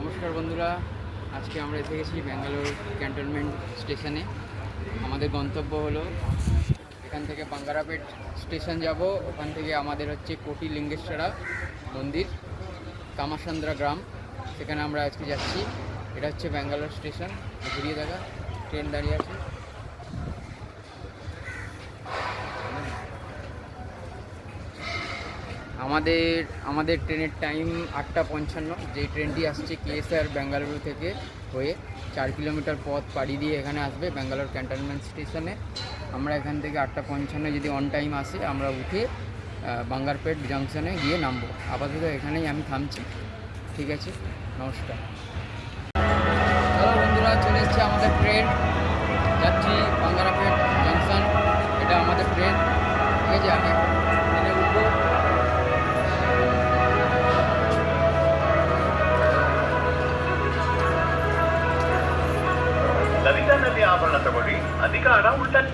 নমস্কার বন্ধুরা, আজকে আমরা এসে গেছি ব্যাঙ্গালোর ক্যান্টনমেন্ট স্টেশনে। আমাদের গন্তব্য হলো এখান থেকে বাঙ্গারাপেট স্টেশন যাব। ওখান থেকে আমাদের হচ্ছে কোটি লিঙ্গেশ্বরা মন্দির, কামাসান্দ্রা গ্রাম, সেখানে আমরা আজকে যাচ্ছি। এটা হচ্ছে ব্যাঙ্গালোর স্টেশন। ঘুরিয়ে দেখা, ট্রেন দাঁড়িয়ে আছে। আমাদের ট্রেনের টাইম 8:55। যেই ট্রেনটি আসছে কেএসআর বেঙ্গালুরু থেকে হয়ে 4 কিলোমিটার পথ পাড়ি দিয়ে এখানে আসবে ব্যাঙ্গালোর ক্যান্টনমেন্ট স্টেশনে। আমরা এখান থেকে 8:55 যদি অন টাইম আসে আমরা উঠে বাঙ্গারপেট জাংশনে গিয়ে নামবো। আপাতত এখানেই আমি থামছি। ঠিক আছে, নমস্কার। চলো বন্ধুরা, চলে এসছে আমাদের ট্রেন। যাচ্ছি বাঙ্গারাপেট জাংশন, এটা আমাদের ট্রেন। ঠিক আছে, আমি ট্রেনে উঠবো। ಲಲಿತಾನಲ್ಲಿ ಆಭರಣ ತಗೊಳ್ಳಿ, ಅಧಿಕ ಹಣ ಉಳಿತಾಯ.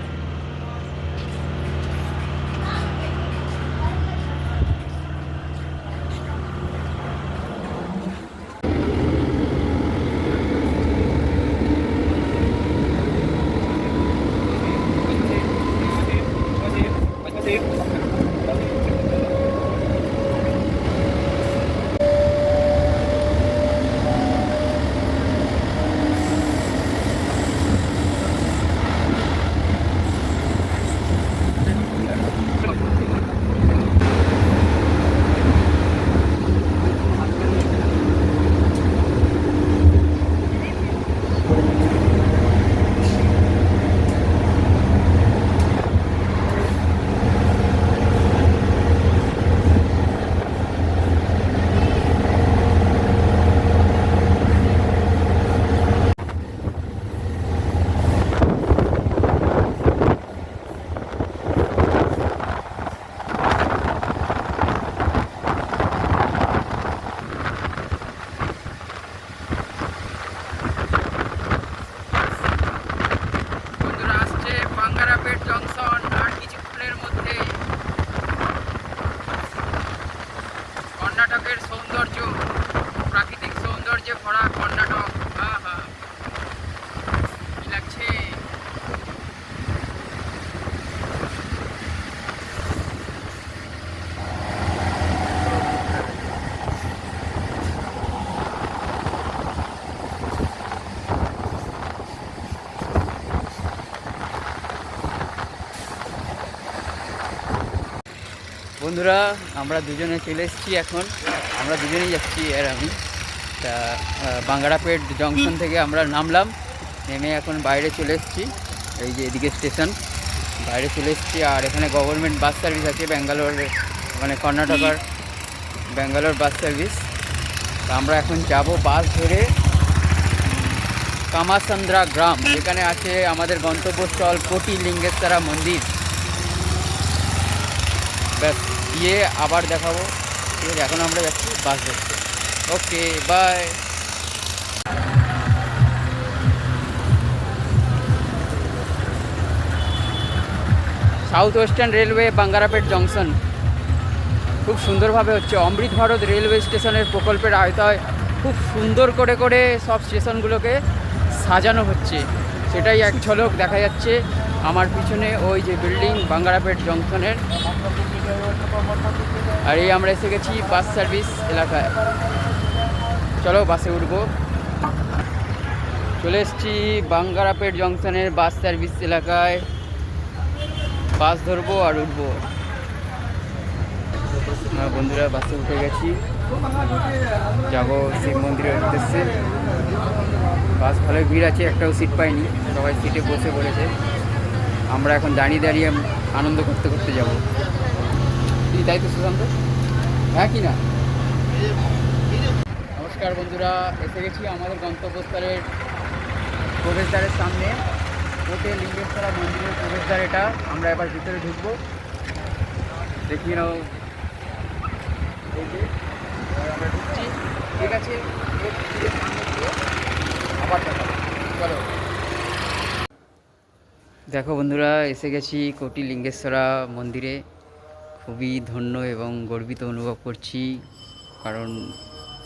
বন্ধুরা, আসছে বাঙ্গারাপেট জংশন আর কিছুক্ষণের মধ্যে। কর্ণাটকের সৌন্দর্য, প্রাকৃতিক সৌন্দর্যে ভরা কর্ণাটক। আহা, কি লাগছে। বন্ধুরা, আমরা দুজনে চলে এসেছি এখন। আমরা দুজনেই যাচ্ছি আর আমি। তা বাঙ্গারাপেট জংশন থেকে আমরা নামলাম, নেমে এখন বাইরে চলে এসেছি। এই যে এদিকে স্টেশন, বাইরে চলে এসেছি। আর এখানে গভর্নমেন্ট বাস সার্ভিস আছে ব্যাঙ্গালোর, মানে কর্ণাটকার ব্যাঙ্গালোর বাস সার্ভিস। তা আমরা এখন যাব বাস ধরে কামাসান্দ্রা গ্রাম, যেখানে আছে আমাদের গন্তব্যস্থল কোটি লিঙ্গেশ্বরা মন্দির। ব্যাস, গিয়ে আবার দেখাবো। ঠিক আছে, এখন আমরা যাচ্ছি বাস ধরতে। Okay, bye. South western railway Bangarapet junction খুব সুন্দরভাবে হচ্ছে। অমৃত ভারত রেলওয়ে স্টেশনের প্রকল্পের আওতায় খুব সুন্দর করে করে সব স্টেশনগুলোকে সাজানো হচ্ছে। সেটাই এক ঝলক দেখা যাচ্ছে আমার পিছনে, ওই যে বিল্ডিং বাঙ্গারাপেট জংশনের। আর এই আমরা এসে গেছি বাস সার্ভিস এলাকায়। চলো বাসে উঠবো। চলে এসেছি বাঙ্গারাপেট জংশনের বাস সার্ভিস এলাকায়। বাস ধরবো আর উঠবো। বন্ধুরা, বাসে উঠে গেছি, যাবো শিব মন্দিরের উদ্দেশ্যে। বাস ভালোই ভিড় আছে, একটাও সিট পাইনি, সবাই সিটে বসে পড়েছে। আমরা এখন দাঁড়িয়ে দাঁড়িয়ে আনন্দ করতে করতে যাব। কি তাই তো সুশান্ত? হ্যাঁ কি না? নমস্কার বন্ধুরা, এসে গেছি আমাদের গন্তব্যস্থলের প্রবেশদ্বারের সামনে। কোটে লিঙ্গেশ্বরা মন্দিরের প্রবেশদ্বার এটা। আমরা এবার ভিতরে ঢুকবো। দেখিয়ে নাও, এই যে এবার আমরা ঢুকছি। ঠিক আছে, আবার দেখা। চলো। দেখো বন্ধুরা, এসে গেছি কোটি লিঙ্গেশ্বরা মন্দিরে। খুবই ধন্য এবং গর্বিত অনুভব করছি, কারণ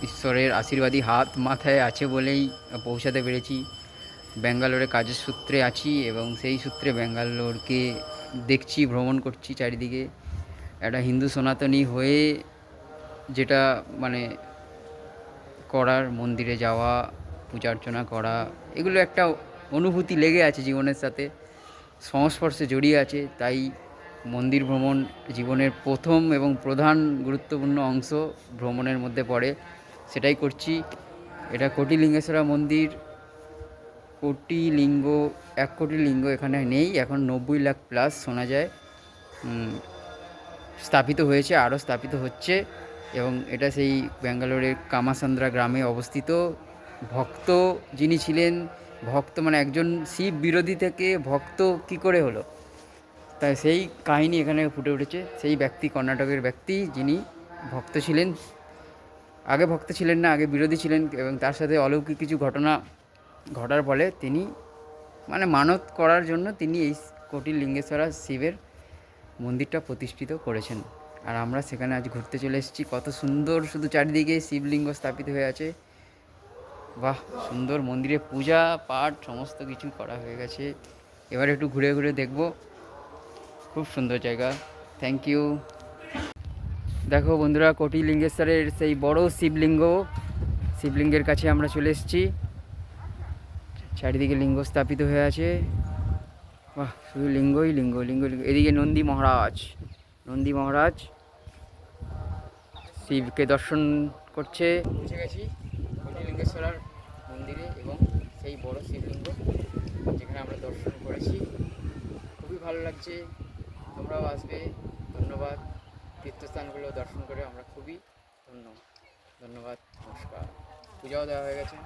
ঈশ্বরের আশীর্বাদী হাত মাথায় আছে বলেই পৌঁছাতে পেরেছি। ব্যাঙ্গালোরে কাজের সূত্রে আছি এবং সেই সূত্রে ব্যাঙ্গালোরকে দেখছি, ভ্রমণ করছি চারিদিকে। একটা হিন্দু সনাতনী হয়ে যেটা মানে করার, মন্দিরে যাওয়া, পূজা অর্চনা করা, এগুলো একটা অনুভূতি লেগে আছে জীবনের সাথে, সংস্পর্শে জড়িয়ে আছে। তাই মন্দির ভ্রমণ জীবনের প্রথম এবং প্রধান গুরুত্বপূর্ণ অংশ ভ্রমণের মধ্যে পড়ে, সেটাই করছি। এটা কোটিলিঙ্গেশ্বরা মন্দির। কোটিলিঙ্গ, 1 কোটি লিঙ্গ এখানে নেই, এখন 90 লাখ প্লাস শোনা যায় স্থাপিত হয়েছে, আরও স্থাপিত হচ্ছে। এবং এটা সেই ব্যাঙ্গালোরের কামাসান্দ্রা গ্রামে অবস্থিত। ভক্ত যিনি ছিলেন, ভক্ত মানে একজন শিব বিরোধী থেকে ভক্ত কি করে হলো, তাই সেই কাহিনী এখানে ফুটে উঠেছে। সেই ব্যক্তি, কর্ণাটকের ব্যক্তি, যিনি ভক্ত ছিলেন, আগে ভক্ত ছিলেন না, আগে বিরোধী ছিলেন, এবং তার সাথে অলৌকিক কিছু ঘটনা ঘটার ফলে তিনি মানে মানত করার জন্য তিনি এই কোটিলিঙ্গেশ্বরা শিবের মন্দিরটা প্রতিষ্ঠিত করেছেন। আর আমরা সেখানে আজ ঘুরতে চলে এসেছি। কত সুন্দর, শুধু চারিদিকে শিবলিঙ্গ স্থাপিত হয়ে আছে। বাহ, সুন্দর। মন্দিরে পূজা পাঠ সমস্ত কিছু করা হয়ে গেছে। এবার একটু ঘুরে ঘুরে দেখব। খুব সুন্দর জায়গা। Thank you. দেখো বন্ধুরা, কোটিলিঙ্গেশ্বরের সেই বড় শিবলিঙ্গের কাছে আমরা চলে এসেছি। চারিদিকে লিঙ্গ স্থাপিত হয়ে আছে। বাহ, শুধু লিঙ্গই লিঙ্গ, লিঙ্গ লিঙ্গ। এদিকে নন্দী মহারাজ শিবকে দর্শন করছে। পৌঁছে গেছি কোটিলিঙ্গেশ্বরার মন্দিরে এবং সেই বড় শিবলিঙ্গ যেখানে আমরা দর্শন করেছি। খুবই ভালো লাগছে, তোমরাও আসবে। ধন্যবাদ। তীর্থস্থানগুলো দর্শন করে আমরা খুবই ধন্যবাদ। নমস্কার। পূজাও দেওয়া হয়ে গেছে।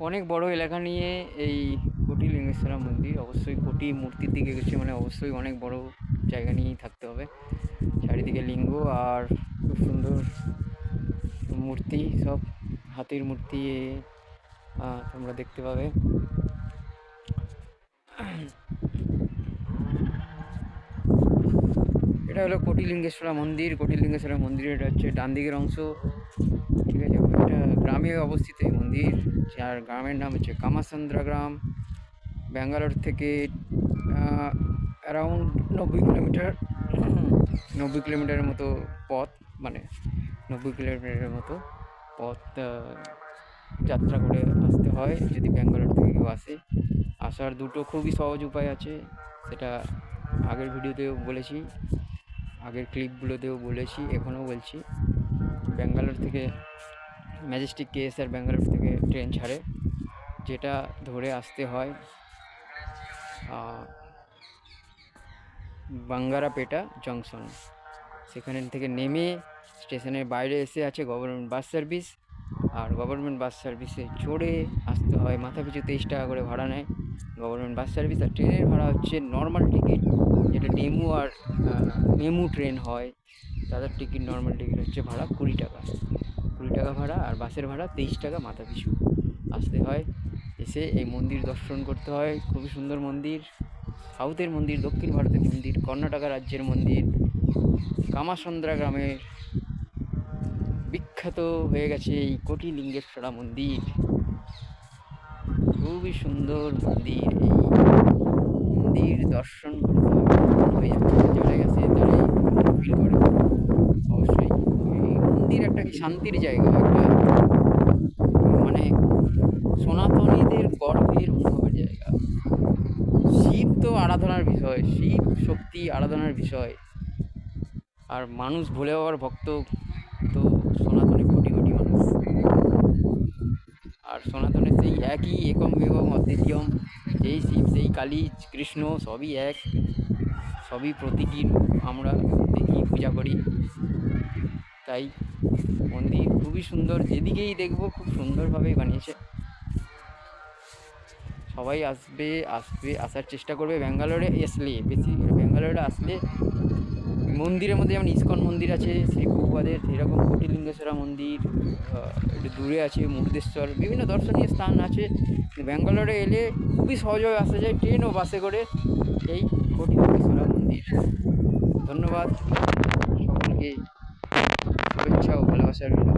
অনেক বড় এলাকা নিয়ে এই কোটিলিঙ্গেশ্বরা মন্দির। অবশ্যই কোটি মূর্তির দিকে গেছে মানে অবশ্যই অনেক বড় জায়গা নিয়েই থাকতে হবে। চারিদিকে লিঙ্গ আর খুব সুন্দর মূর্তি, সব হাতির মূর্তি তোমরা দেখতে পাবে। এটা হলো কোটিলিঙ্গেশ্বরা মন্দির। এটা হচ্ছে ডান দিকের অংশ, ঠিক আছে। এটা গ্রামে অবস্থিত এই মন্দির, যার গ্রামের নাম হচ্ছে কামাসান্দ্রা গ্রাম। ব্যাঙ্গালোর থেকে অ্যারাউন্ড 90 কিলোমিটারের মতো পথ, মানে 90 কিলোমিটারের মতো পথ যাত্রা করে আসতে হয় যদি ব্যাঙ্গালোর থেকে কেউ আসে। আসার দুটো খুবই সহজ উপায় আছে, সেটা আগের ভিডিওতেও বলেছি, আগের ক্লিপগুলোতেও বলেছি, এখনও বলছি। ব্যাঙ্গালোর থেকে ম্যাজেস্টিক কেএসআর ব্যাঙ্গালোর থেকে ট্রেন ছাড়ে, যেটা ধরে আসতে হয় বাঙ্গারাপেটা জংশন। সেখানে থেকে নেমে স্টেশনের বাইরে এসে আছে গভর্নমেন্ট বাস সার্ভিস, আর গভর্নমেন্ট বাস সার্ভিসে চড়ে আসতে হয়। মাথাপিছু 23 টাকা করে ভাড়া নেয় গভর্নমেন্ট বাস সার্ভিস। আর ট্রেনের ভাড়া হচ্ছে নর্মাল টিকিট, যেটা ডেমু আর মেমু ট্রেন হয়, তাদের টিকিট, নর্মাল টিকিট হচ্ছে ভাড়া 20 টাকা ভাড়া, আর বাসের ভাড়া 23 টাকা মাথাপিছু। আসতে হয়, এসে এই মন্দির দর্শন করতে হয়। খুবই সুন্দর মন্দির, সাউথের মন্দির, দক্ষিণ ভারতের মন্দির, কর্ণাটকা রাজ্যের মন্দির, কামাসান্দ্রা গ্রামের বিখ্যাত হয়ে গেছে এই কোটিলিঙ্গেশ্বরা মন্দির। খুবই সুন্দর মন্দির। এই মন্দির দর্শন হয়ে যাচ্ছে, যারা গেছে তারাই ফিল করে। অবশ্যই এই মন্দির একটা কি শান্তির জায়গা, একটা মানে সনাতনীদের গর্বের অনুভবের জায়গা। আরাধনার বিষয়, শিব শক্তি আরাধনার বিষয়। আর মানুষ ভোলে বাবার ভক্ত তো সনাতনে কোটি কোটি মানুষ। আর সনাতনে সেই একই একম এবং অদ্বিতীয়ম, যেই শিব সেই কালী কৃষ্ণ সবই এক, সবই প্রতীকী রূপ আমরা দেখি পূজা করি। তাই মন্দির খুবই সুন্দর, যেদিকেই দেখবো খুব সুন্দরভাবেই বানিয়েছে। সবাই আসার চেষ্টা করবে ব্যাঙ্গালোরে ব্যাঙ্গালোরে আসলে। মন্দিরের মধ্যে যেমন ইসকন মন্দির আছে শ্রী প্রভুপাদের, সেরকম কোটিলিঙ্গেশ্বরা মন্দির, একটু দূরে আছে মুরুদেশ্বর, বিভিন্ন দর্শনীয় স্থান আছে। ব্যাঙ্গালোরে এলে খুবই সহজভাবে আসা যায় ট্রেন ও বাসে করে এই কোটিলিঙ্গেশ্বরা মন্দির। ধন্যবাদ সকলকে, শুভেচ্ছা ও ভালোবাসা রইল।